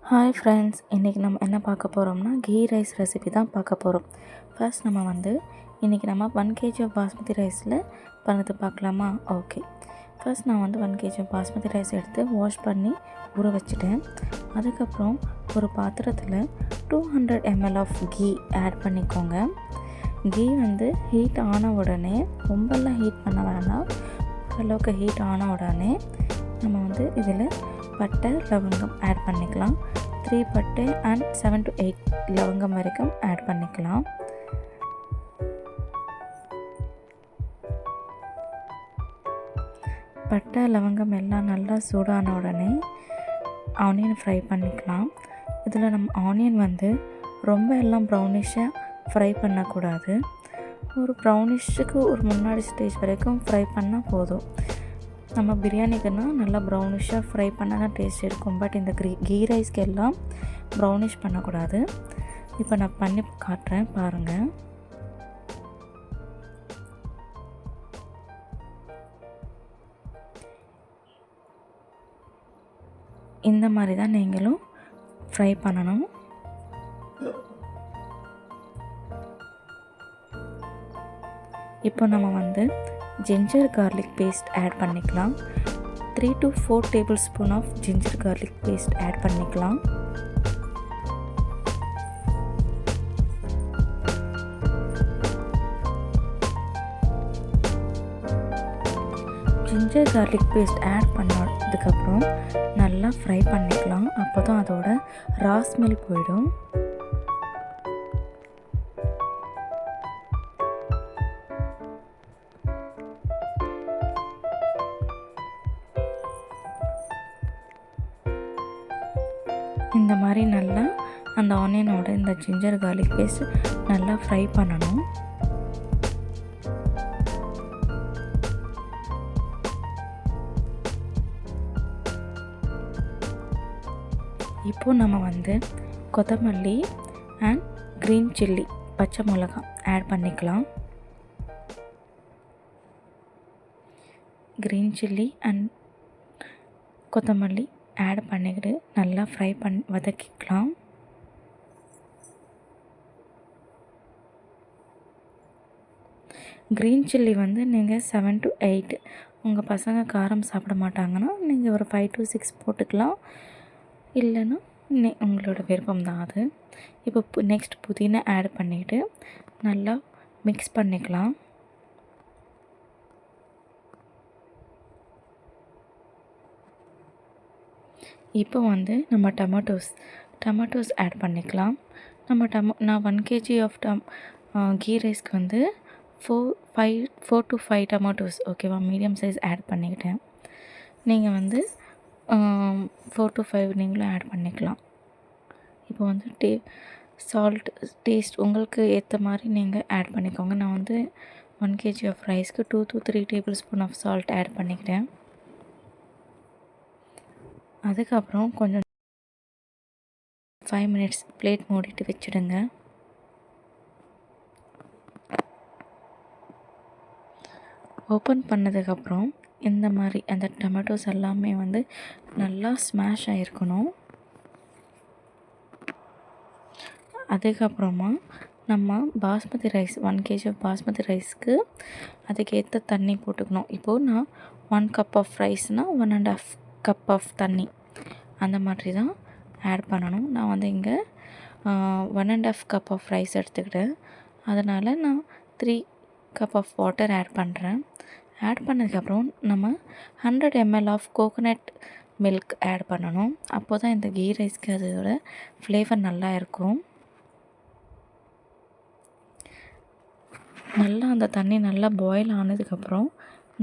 Hi friends, இன்றைக்கி நம்ம என்ன பார்க்க போகிறோம்னா கீ ரைஸ் ரெசிபி தான் பார்க்க போகிறோம். ஃபர்ஸ்ட் நம்ம இன்றைக்கி நம்ம 1 kg ஆஃப் பாஸ்மதி ரைஸில் பண்ணது பார்க்கலாமா? ஓகே. ஃபர்ஸ்ட் நான் 1 kg ஆஃப் பாஸ்மதி ரைஸ் எடுத்து வாஷ் பண்ணி ஊற வச்சுட்டேன். அதுக்கப்புறம் ஒரு பாத்திரத்தில் 200 ml ஆஃப் கீ ஆட் பண்ணிக்கோங்க. கீ ஹீட் ஆன உடனே ரொம்பலாம் ஹீட் பண்ண வேணாம். ஓரளவுக்கு ஹீட் ஆன உடனே நம்ம இதில் பட்டை லவங்கம் ஆட் பண்ணிக்கலாம். 3 பட்டை அண்ட் 7 to 8 லவங்கம் வரைக்கும் ஆட் பண்ணிக்கலாம். பட்டை லவங்கம் எல்லாம் நல்லா சூடான உடனே ஆனியன் ஃப்ரை பண்ணிக்கலாம். இதில் நம்ம ஆனியன் ரொம்ப எல்லாம் ப்ரௌனிஷாக ஃப்ரை பண்ணக்கூடாது. ஒரு ப்ரௌனிஷுக்கு ஒரு முன்னாடி ஸ்டேஜ் வரைக்கும் ஃப்ரை பண்ணால் போதும். நம்ம பிரியாணிக்குன்னா நல்லா ப்ரௌனிஷாக ஃப்ரை பண்ணால் தான் டேஸ்ட் இருக்கும். பட் இந்த கீ ரைஸ்க்கு எல்லாம் ப்ரௌனிஷ் பண்ணக்கூடாது. இப்போ நான் பண்ணி காட்டுறேன், பாருங்கள். இந்த மாதிரி தான் நீங்களும் ஃப்ரை பண்ணணும். இப்போ நம்ம ஜிஞ்சர் கார்லிக் பேஸ்ட் ஆட் பண்ணிக்கலாம். 3 to 4 tablespoon of ginger garlic paste add பண்ணிக்கலாம். ஜிஞ்சர் கார்லிக் பேஸ்ட் ஆட் பண்ணதுக்கப்புறம் நல்லா ஃப்ரை பண்ணிக்கலாம். அப்போ தான் அதோட ரா ஸ்மெல் போயிடும். இந்த மாதிரி நல்லா அந்த ஆனியனோட இந்த ஜிஞ்சர் கார்லிக் பேஸ்ட் நல்லா ஃப்ரை பண்ணணும். இப்போது நம்ம கொத்தமல்லி அண்ட் க்ரீன் சில்லி பச்சை மிளகாய் ஆட் பண்ணிக்கலாம். க்ரீன் சில்லி அண்ட் கொத்தமல்லி ஆட் பண்ணிக்கிட்டு நல்லா ஃப்ரை வதக்கிக்கலாம். க்ரீன் சில்லி நீங்கள் 7 to 8, உங்கள் பசங்க காரம் சாப்பிட மாட்டாங்கன்னா நீங்கள் ஒரு 5 to 6 போட்டுக்கலாம். இல்லைன்னா உங்களோட விருப்பம் தான் அது. இப்போ நெக்ஸ்ட் புதினா ஆட் பண்ணிவிட்டு நல்லா மிக்ஸ் பண்ணிக்கலாம். இப்போ நம்ம டொமேட்டோஸ் ஆட் பண்ணிக்கலாம். நான் 1 kg ஆஃப் கீ ரைஸ்க்கு 4 to 5 டொமேட்டோஸ் ஓகேவா, மீடியம் சைஸ் ஆட் பண்ணிக்கிட்டேன். நீங்கள் 4 to 5 நீங்களும் ஆட் பண்ணிக்கலாம். இப்போ சால்ட் டேஸ்ட் உங்களுக்கு ஏற்ற மாதிரி நீங்கள் ஆட் பண்ணிக்கோங்க. நான் 1 kg ஆஃப் ரைஸ்க்கு 2 to 3 tablespoon of salt add பண்ணிக்கிட்டேன். அதுக்கப்புறம் கொஞ்சம் 5 minutes பிளேட் மூடிட்டு வச்சுடுங்க. ஓப்பன் பண்ணதுக்கப்புறம் இந்த மாதிரி அந்த டொமேட்டோஸ் எல்லாமே நல்லா ஸ்மாஷ் ஆகிருக்கணும். அதுக்கப்புறமா நம்ம basmati rice 1 kg of basmati ரைஸ்க்கு அதுக்கேற்ற தண்ணி போட்டுக்கணும். இப்போது நான் 1 cup ஆஃப் ரைஸ்னால் 1.5 cup ஆஃப் தண்ணி அந்த மாதிரி தான் ஆட் பண்ணணும். நான் இங்கே 1.5 cup ஆஃப் ரைஸ் எடுத்துக்கிட்டேன். அதனால் நான் 3 cup ஆஃப் வாட்டர் ஆட் பண்ணுறேன். ஆட் பண்ணதுக்கப்புறம் நம்ம 100 ml of coconut milk add பண்ணணும். அப்போ தான் இந்த கீ ரைஸ்க்கு அதோட ஃப்ளேவர் நல்லா இருக்கும். நல்லா அந்த தண்ணி நல்லா பாயில் ஆனதுக்கப்புறம்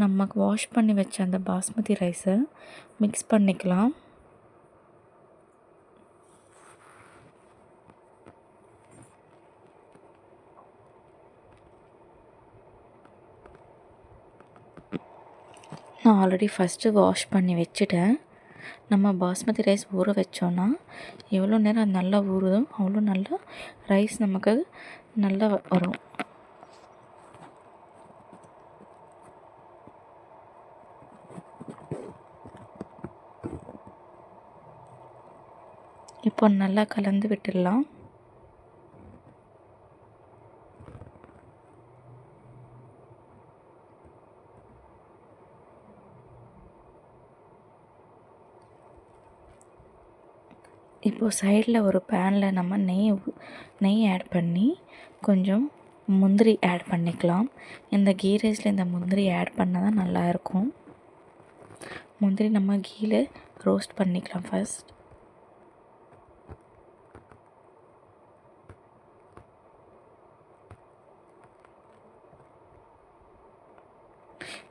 நமக்கு வாஷ் பண்ணி வச்ச அந்த பாஸ்மதி ரைஸை மிக்ஸ் பண்ணிக்கலாம். நான் ஆல்ரெடி ஃபஸ்ட்டு வாஷ் பண்ணி வச்சுட்டேன். நம்ம பாஸ்மதி ரைஸ் ஊற வச்சோன்னா எவ்வளோ நேரம் அது நல்லா ஊறுதோ அவ்வளோ நல்லா ரைஸ் நமக்கு நல்லா வரும். இப்போ நல்லா கலந்து விட்டுடலாம். இப்போது சைடில் ஒரு பேனில் நம்ம நெய் ஆட் பண்ணி கொஞ்சம் முந்திரி ஆட் பண்ணிக்கலாம். இந்த கீ ரைஸில் இந்த முந்திரி ஆட் பண்ணால் தான் நல்லாயிருக்கும். முந்திரி நம்ம கீயில் ரோஸ்ட் பண்ணிக்கலாம் ஃபர்ஸ்ட்.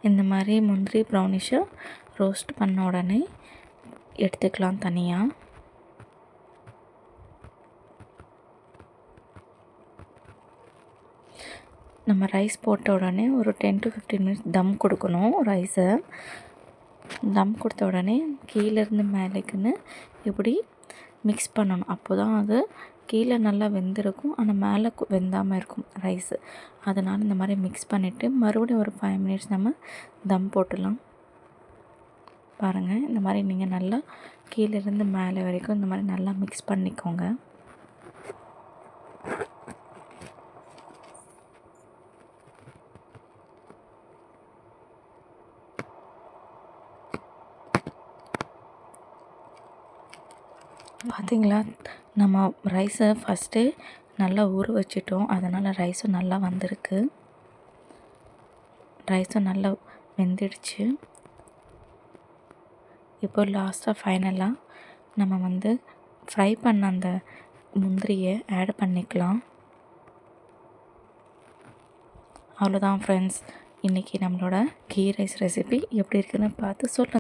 இந்த மாதிரி முந்திரி ப்ரௌனிஷாக ரோஸ்ட் பண்ண உடனே எடுத்துக்கலாம் தனியாக. நம்ம ரைஸ் போட்ட உடனே ஒரு 10 to 15 மினிட்ஸ் தம் கொடுக்கணும். ரைஸை தம் கொடுத்த உடனே கீழேருந்து மேலேக்குன்னு இப்படி மிக்ஸ் பண்ணணும். அப்போ தான் அது கீழே நல்லா வெந்திருக்கும், ஆனால் மேலே வெந்தாமல் இருக்கும் ரைஸு. அதனால் இந்த மாதிரி மிக்ஸ் பண்ணிவிட்டு மறுபடியும் ஒரு 5 மினிட்ஸ் நம்ம தம் போட்டுடலாம். பாருங்கள், இந்த மாதிரி நீங்கள் நல்லா கீழேருந்து மேலே வரைக்கும் இந்த மாதிரி நல்லா மிக்ஸ் பண்ணிக்கோங்க. பார்த்திங்களா, நம்ம ரைஸை ஃபஸ்ட்டே நல்லா ஊற வச்சிட்டோம். அதனால் ரைஸும் நல்லா வந்திருக்கு. ரைஸும் நல்லா வெந்துடுச்சு. இப்போ லாஸ்ட்டாக ஃபைனலாக நம்ம ஃப்ரை பண்ண அந்த முந்திரியை ஆட் பண்ணிக்கலாம். அவ்வளோதான் ஃப்ரெண்ட்ஸ், இன்றைக்கி நம்மளோட கீ ரைஸ் ரெசிபி எப்படி இருக்குதுன்னு பார்த்து சொல்லுங்கள்.